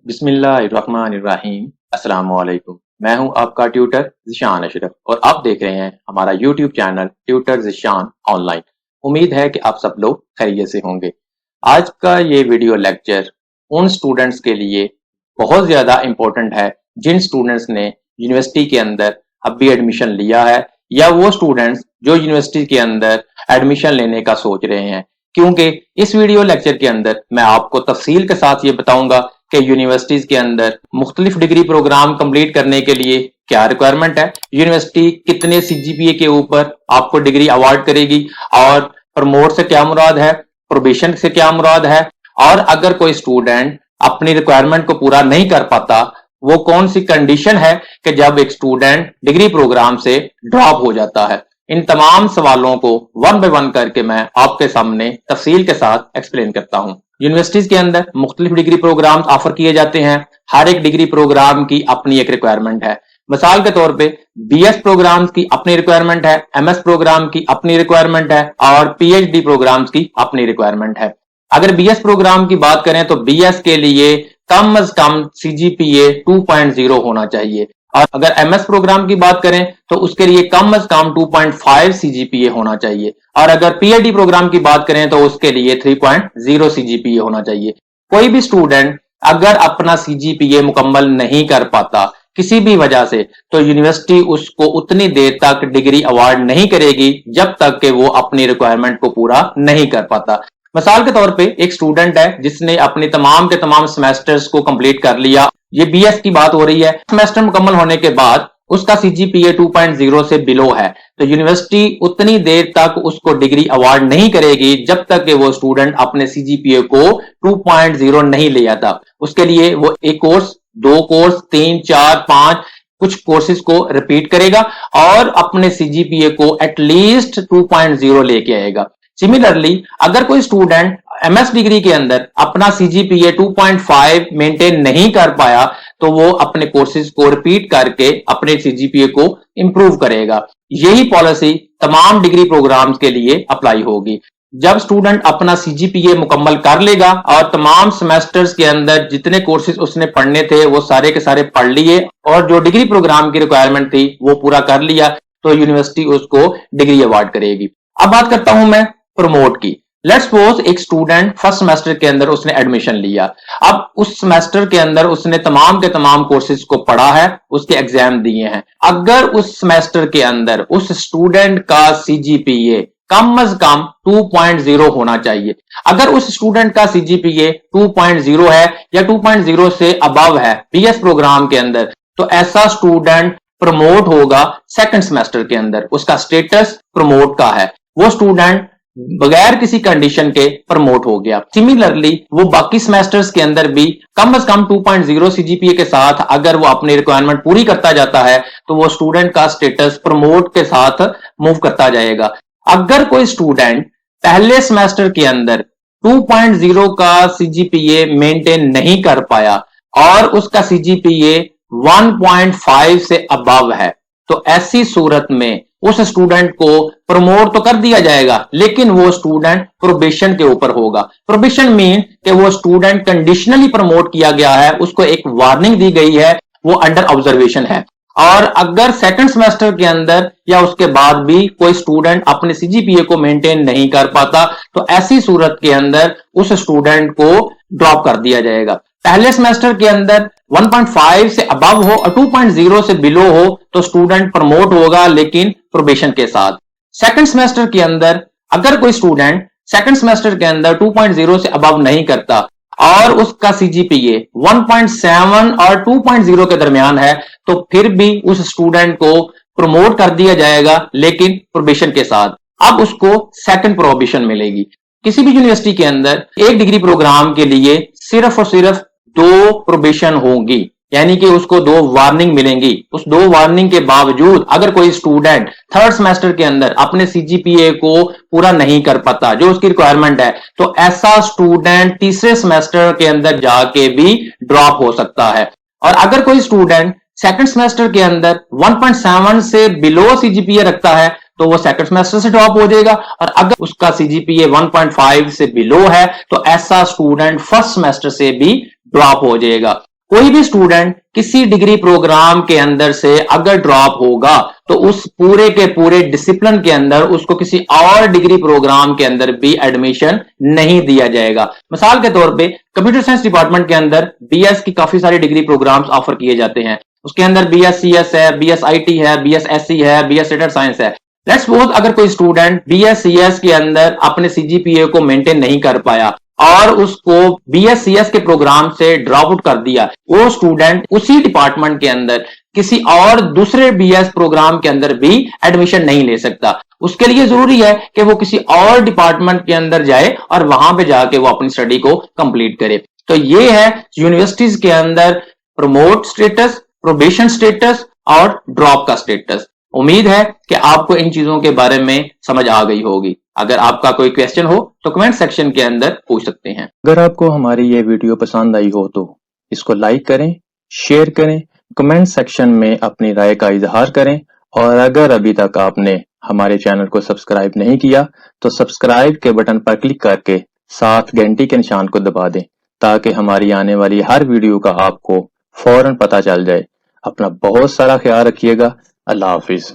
बिस्मिल्लाहिर्रहमानिर्रहीम। अस्सलाम वालेकुम। मैं हूं आपका ट्यूटर ज़ीशान अशरफ और आप देख रहे हैं हमारा YouTube channel tutor Zeeshan online. उम्मीद है कि आप सब लोग खैरियत से होंगे। आज का ये वीडियो लेक्चर उन स्टूडेंट्स के लिए बहुत ज़्यादा इम्पोर्टेंट है जिन स्टूडेंट्स ने यूनिवर्सिटी के अंदर अभी एडमिशन लिया है या वो स्टूडेंट्स जो यूनिवर्सिटी के अंदर एडमिशन लेने का सोच रहे हैं, क्योंकि इस वीडियो लेक्चर के अंदर मैं आपको तफसील के साथ ये बताऊंगा कि यूनिवर्सिटीज के अंदर मुख्तलिफ डिग्री प्रोग्राम कंप्लीट करने के लिए क्या रिक्वायरमेंट है, यूनिवर्सिटी कितने सीजीपीए के ऊपर आपको डिग्री अवार्ड करेगी और प्रमोट से क्या मुराद है, प्रोबेशन से क्या मुराद है, और अगर कोई स्टूडेंट अपनी रिक्वायरमेंट को पूरा नहीं कर पाता वो कौन सी कंडीशन है कि जब एक स्टूडेंट डिग्री प्रोग्राम से ड्रॉप हो जाता है। इन तमाम सवालों को वन बाय वन करके मैं आपके सामने तफसील के साथ एक्सप्लेन करता हूं। यूनिवर्सिटीज के अंदर मुख्तलिफ डिग्री प्रोग्राम ऑफर किए जाते हैं। हर एक डिग्री प्रोग्राम की अपनी एक रिक्वायरमेंट है। मिसाल के तौर पे बीएस प्रोग्राम्स की अपनी रिक्वायरमेंट है, एमएस प्रोग्राम की अपनी रिक्वायरमेंट है और पीएचडी प्रोग्राम्स की अपनी रिक्वायरमेंट है। अगर बीएस प्रोग्राम की बात करें तो बीएस के लिए कम अज कम सीजीपीए 2.0 होना चाहिए और अगर एमएस प्रोग्राम की बात करें तो उसके लिए कम अज कम 2.5 सीजीपीए होना चाहिए और अगर पीएचडी प्रोग्राम की बात करें तो उसके लिए 3.0 सीजीपीए होना चाहिए। कोई भी स्टूडेंट अगर अपना सीजीपीए मुकम्मल नहीं कर पाता किसी भी वजह से तो यूनिवर्सिटी उसको उतनी देर तक डिग्री अवार्ड नहीं करेगी जब तक कि वो अपनी रिक्वायरमेंट को पूरा नहीं कर पाता। मिसाल के तौर पे एक स्टूडेंट है जिसने अपनी तमाम के तमाम सेमेस्टर्स को कंप्लीट कर लिया, ये बीएस की बात हो रही है। सेमेस्टर मुकम्मल होने के बाद उसका सीजीपीए 2.0 से बिलो है तो यूनिवर्सिटी उतनी देर तक उसको डिग्री अवार्ड नहीं करेगी जब तक कि वो स्टूडेंट अपने सीजीपीए को 2.0 नहीं ले आता। उसके लिए वो एक कोर्स, दो कोर्स, 3, 4, 5 कुछ कोर्सेज को रिपीट करेगा और अपने सीजीपीए को एटलीस्ट 2.0 लेके आएगा। सिमिलरली अगर कोई स्टूडेंट एमएस डिग्री के अंदर अपना सीजीपीए 2.5 मेंटेन नहीं कर पाया तो वो अपने कोर्सेज को रिपीट करके अपने सीजीपीए को इंप्रूव करेगा। यही पॉलिसी तमाम डिग्री प्रोग्राम्स के लिए अप्लाई होगी। जब स्टूडेंट अपना सीजीपीए मुकम्मल कर लेगा और तमाम सेमेस्टर्स के अंदर जितने कोर्सेज उसने पढ़ने थे वो सारे के सारे पढ़ लिए और जो डिग्री प्रोग्राम की रिक्वायरमेंट थी वो पूरा कर लिया तो यूनिवर्सिटी उसको डिग्री अवार्ड करेगी। अब बात करता हूं मैं प्रमोट की। लेट्स सपोज एक स्टूडेंट फर्स्ट सेमेस्टर के अंदर उसने एडमिशन लिया। अब उस सेमेस्टर के अंदर उसने तमाम के तमाम कोर्सेज को पढ़ा है, उसके एग्जाम दिए हैं। अगर उस सेमेस्टर के अंदर उस स्टूडेंट का सीजीपीए कम अज कम 2.0 होना चाहिए। अगर उस स्टूडेंट का सीजीपीए 2.0 है या 2.0 से अबव है बीएस प्रोग्राम के अंदर तो ऐसा स्टूडेंट प्रमोट होगा सेकंड सेमेस्टर के अंदर। उसका स्टेटस प्रमोट का है, वो स्टूडेंट बगैर किसी कंडीशन के प्रमोट हो गया। सिमिलरली वो बाकी सेमेस्टर्स के अंदर भी कम से कम 2.0 सीजीपीए के साथ अगर वो अपनी रिक्वायरमेंट पूरी करता जाता है तो वो स्टूडेंट का स्टेटस प्रमोट के साथ मूव करता जाएगा। अगर कोई स्टूडेंट पहले सेमेस्टर के अंदर 2.0 का सीजीपीए मेंटेन नहीं कर पाया और उसका सीजीपीए 1.5 से अबव है तो ऐसी सूरत में उस स्टूडेंट को प्रमोट तो कर दिया जाएगा लेकिन वो स्टूडेंट प्रोबेशन के ऊपर होगा। प्रोबेशन मीन कि वो स्टूडेंट कंडीशनली प्रमोट किया गया है, उसको एक वार्निंग दी गई है, वो अंडर ऑब्जर्वेशन है। और अगर सेकंड सेमेस्टर के अंदर या उसके बाद भी कोई स्टूडेंट अपने सीजीपीए को मेंटेन नहीं कर पाता तो ऐसी सूरत के अंदर उस स्टूडेंट को ड्रॉप कर दिया जाएगा। पहले सेमेस्टर के अंदर 1.5 से अबव हो और 2.0 से बिलो हो तो स्टूडेंट प्रमोट होगा लेकिन प्रोबेशन के साथ। सेकंड सेमेस्टर के अंदर अगर कोई स्टूडेंट सेकंड सेमेस्टर के अंदर 2.0 से अबव नहीं करता और उसका सीजीपीए 1.7 और 2.0 के दरमियान है तो फिर भी उस स्टूडेंट को प्रमोट कर दिया जाएगा लेकिन प्रोबेशन के साथ। अब उसको सेकंड प्रोबेशन मिलेगी। किसी भी यूनिवर्सिटी के अंदर एक डिग्री प्रोग्राम के लिए सिर्फ और सिर्फ 2 प्रोबेशन होंगी, यानी कि उसको 2 वार्निंग मिलेंगी। उस 2 वार्निंग के बावजूद अगर कोई स्टूडेंट थर्ड सेमेस्टर के अंदर अपने सीजीपीए को पूरा नहीं कर पाता जो उसकी रिक्वायरमेंट है तो ऐसा स्टूडेंट तीसरे सेमेस्टर के अंदर जाके भी ड्रॉप हो सकता है। और अगर कोई स्टूडेंट सेकंड सेमेस्टर के अंदर 1.7 से बिलो सीजीपीए रखता है तो वो सेकंड सेमेस्टर से ड्रॉप हो जाएगा और अगर उसका सीजीपीए 1.5 से बिलो है तो ऐसा स्टूडेंट फर्स्ट सेमेस्टर से भी ड्रॉप हो जाएगा। कोई भी स्टूडेंट किसी डिग्री प्रोग्राम के अंदर से अगर ड्रॉप होगा तो उस पूरे के पूरे डिसिप्लिन के अंदर उसको किसी और डिग्री प्रोग्राम के अंदर भी एडमिशन नहीं दिया जाएगा। मिसाल के तौर पे कंप्यूटर साइंस डिपार्टमेंट के अंदर बीएस की काफी सारी डिग्री प्रोग्राम्स ऑफर किए जाते हैं। उसके अंदर बीएस सीएस है, बीएस आईटी है, बीएस एससी है, बीएस डेटा साइंस है। लेट्स सपोज अगर कोई स्टूडेंट बीएस सीएस के अंदर अपने सीजीपीए को मेंटेन नहीं कर पाया और उसको बीएससीएस के प्रोग्राम से ड्रॉप आउट कर दिया, वो स्टूडेंट उसी डिपार्टमेंट के अंदर किसी और दूसरे बीएस प्रोग्राम के अंदर भी एडमिशन नहीं ले सकता। उसके लिए जरूरी है कि वो किसी और डिपार्टमेंट के अंदर जाए और वहां पे जाके वो अपनी स्टडी को कंप्लीट करे। तो ये है यूनिवर्सिटीज के अंदर प्रमोट स्टेटस, प्रोबेशन स्टेटस और ड्रॉप का स्टेटस। उम्मीद है कि आपको इन चीजों के बारे में समझ आ गई होगी। अगर आपका कोई क्वेश्चन हो तो कमेंट सेक्शन के अंदर पूछ सकते हैं। अगर आपको हमारी ये वीडियो पसंद आई हो तो इसको लाइक करें, शेयर करें, कमेंट सेक्शन में अपनी राय का इजहार करें और अगर अभी तक आपने हमारे चैनल को सब्सक्राइब नहीं किया तो सब्सक्राइब के बटन पर क्लिक करके साथ घंटी के निशान को दबा दें ताकि हमारी आने वाली हर वीडियो का आपको फौरन पता चल जाए। अपना बहुत सारा ख्याल रखिएगा। अल्लाह हाफिज।